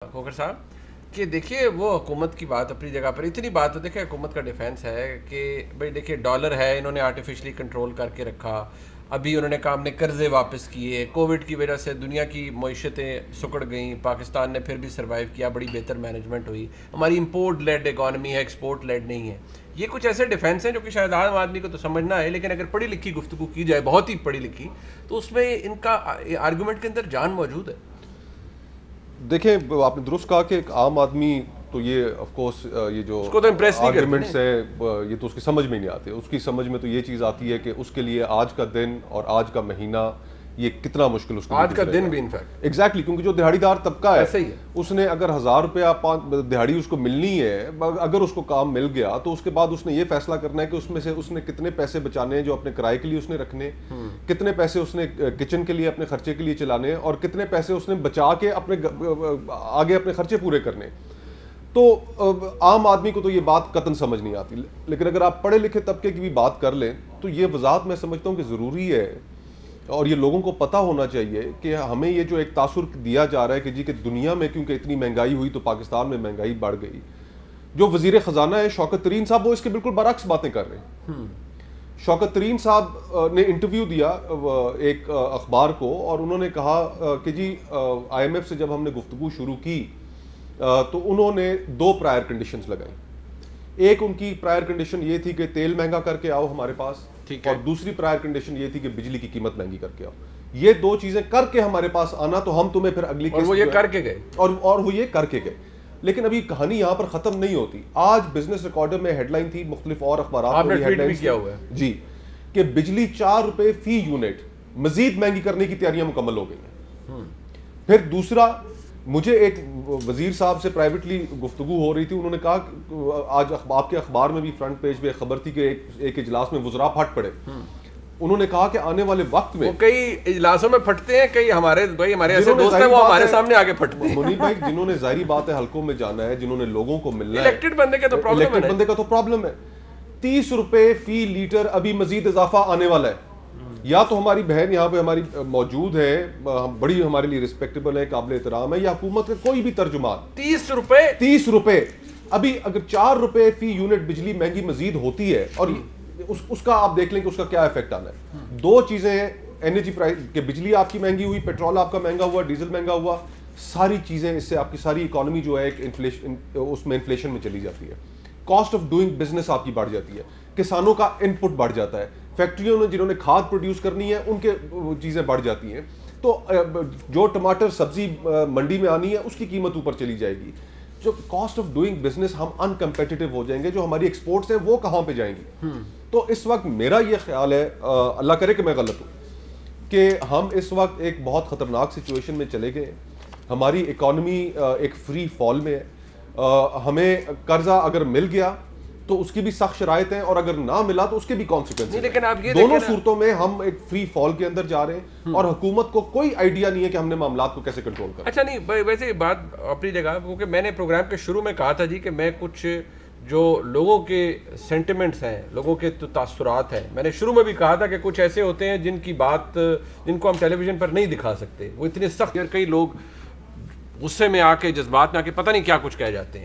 खोखर साहब कि देखिए वो हुकूमत की बात अपनी जगह पर इतनी बात तो देखिए हुकूमत का डिफेंस है कि भाई देखिए डॉलर है इन्होंने आर्टिफिशियली कंट्रोल करके रखा। अभी उन्होंने कहा हमने कर्जे वापस किए, कोविड की वजह से दुनिया की मईशतें सुकड़ गई, पाकिस्तान ने फिर भी सर्वाइव किया, बड़ी बेहतर मैनेजमेंट हुई, हमारी इंपोर्ट लेड इकॉनमी है, एक्सपोर्ट लेड नहीं है। ये कुछ ऐसे डिफेंस हैं जो कि शायद आम आदमी को तो समझना है, लेकिन अगर पढ़ी लिखी गुफ्तगू की जाए, बहुत ही पढ़ी लिखी, तो उसमें इनका आर्गूमेंट के अंदर जान मौजूद है। देखें, आपने दुरुस्त कहा कि एक आम आदमी तो ये ऑफ कोर्स ये जो उसको तो इम्प्रेस नहीं आर्गुमेंट्स है ये तो उसकी समझ में नहीं आते। उसकी समझ में तो ये चीज़ आती है कि उसके लिए आज का दिन और आज का महीना ये कितना मुश्किल उसके आज का दिन भी इनफैक्ट एग्जैक्टली क्योंकि जो दिहाड़ीदार तबका है, ऐसे ही है। उसने अगर 1000 रुपया दिहाड़ी उसको मिलनी है, अगर उसको काम मिल गया तो उसके बाद उसने ये फैसला करना है कि उसमें से उसने कितने पैसे बचाने हैं जो अपने किराए के लिए उसने रखने, कितने पैसे उसने किचन के लिए अपने खर्चे के लिए चलाने और कितने पैसे उसने बचा के अपने आगे अपने खर्चे पूरे करने। तो आम आदमी को तो ये बात कतन समझ नहीं आती, लेकिन अगर आप पढ़े लिखे तबके की भी बात कर लें तो ये वजाहत मैं समझता हूँ कि ज़रूरी है और ये लोगों को पता होना चाहिए कि हमें ये जो एक तासुर दिया जा रहा है कि जी कि दुनिया में क्योंकि इतनी महंगाई हुई तो पाकिस्तान में महंगाई बढ़ गई। जो वजीर ख़जाना है शौकत तरीन साहब वो इसके बिल्कुल बरअक्स बातें कर रहे हैं। शौकत तरीन साहब ने इंटरव्यू दिया एक अखबार को और उन्होंने कहा कि जी IMF से जब हमने गुफ्तगू शुरू की तो उन्होंने 2 प्रायर कंडीशंस लगाई। एक उनकी प्रायर कंडीशन ये थी कि तेल महंगा करके आओ हमारे पास, और दूसरी प्रायर कंडीशन ये थी कि बिजली की कीमत महंगी करके आओ। ये 2 चीजें करके हमारे पास आना तो हम तुम्हें फिर अगली और वो ये करके गए और वो ये करके गए। लेकिन अभी कहानी यहाँ पर खत्म नहीं होती। आज बिजनेस रिकॉर्डर में हेडलाइन थी, मुख्तलिफ और अखबार किया हुआ है जी कि बिजली 4 रुपए फी यूनिट मजीद महंगी करने की तैयारियां मुकम्मल हो गई हैं। फिर दूसरा, मुझे एक वजीर साहब से प्राइवेटली गुफ्तगू हो रही थी, उन्होंने कहा आज आपके अखबार में भी फ्रंट पेज पे खबर थी कि एक इजलास में वज़रा फट पड़े। उन्होंने कहा कि आने वाले वक्त में कई इजलासों में फटते हैं, कई हमारे ऐसे दोस्त हैं वो हमारे सामने आगे फटते हैं। मुनीब भाई, जिन्होंने जाहिर बात है हल्कों में जाना है, जिन्होंने लोगों को मिलना है, इलेक्टेड बंदे का तो प्रॉब्लम है। 30 रुपए फी लीटर अभी मजीद इजाफा आने वाला है। या तो हमारी बहन यहाँ पे हमारी मौजूद है, बड़ी हमारे लिए रिस्पेक्टेबल है, काबिल एहतराम है, या हुकूमत का कोई भी तर्जुमान 30 रुपए अभी अगर 4 रुपए फी यूनिट बिजली महंगी मजीद होती है और उसका आप देख लें कि उसका क्या इफेक्ट आना है। 2 चीजें हैं, एनर्जी प्राइस के बिजली आपकी महंगी हुई, पेट्रोल आपका महंगा हुआ, डीजल महंगा हुआ, सारी चीजें इससे आपकी सारी इकोनॉमी जो है एक इन्फ्लेशन, उसमें इन्फ्लेशन में चली जाती है। कॉस्ट ऑफ डूइंग बिजनेस आपकी बढ़ जाती है, किसानों का इनपुट बढ़ जाता है, फैक्ट्रियों ने जिन्होंने खाद प्रोड्यूस करनी है उनके चीजें बढ़ जाती हैं। तो जो टमाटर सब्जी मंडी में आनी है उसकी कीमत ऊपर चली जाएगी। जो कॉस्ट ऑफ डूइंग बिजनेस हम अनकम्पिटिटिव हो जाएंगे, जो हमारी एक्सपोर्ट्स हैं वो कहाँ पे जाएंगी। तो इस वक्त मेरा ये ख्याल है, अल्लाह करे कि मैं गलत हूँ, कि हम इस वक्त एक बहुत खतरनाक सिचुएशन में चले गए। हमारी इकॉनमी एक फ्री फॉल में है। हमें कर्जा अगर मिल गया तो उसकी भी सख्त शराइत है और अगर ना मिला तो उसके भी कॉन्सिक्वेंस हैं। लेकिन आप ये दोनों सूरतों में हम एक फ्री फॉल के अंदर जा रहे हैं और हुकूमत को कोई आइडिया नहीं है कि हमने मामलात को कैसे कंट्रोल करना। अच्छा नहीं, वैसे बात अपनी जगह, क्योंकि मैंने प्रोग्राम के शुरू में कहा था जी कि मैं कुछ जो लोगों के सेंटिमेंट्स हैं, लोगों के तो तासुरात हैं, मैंने शुरू में भी कहा था कि कुछ ऐसे होते हैं जिनको हम टेलीविजन पर नहीं दिखा सकते, वो इतने सख्त, कई लोग गुस्से में आके, जज्बात में आके पता नहीं क्या कुछ कह जाते हैं।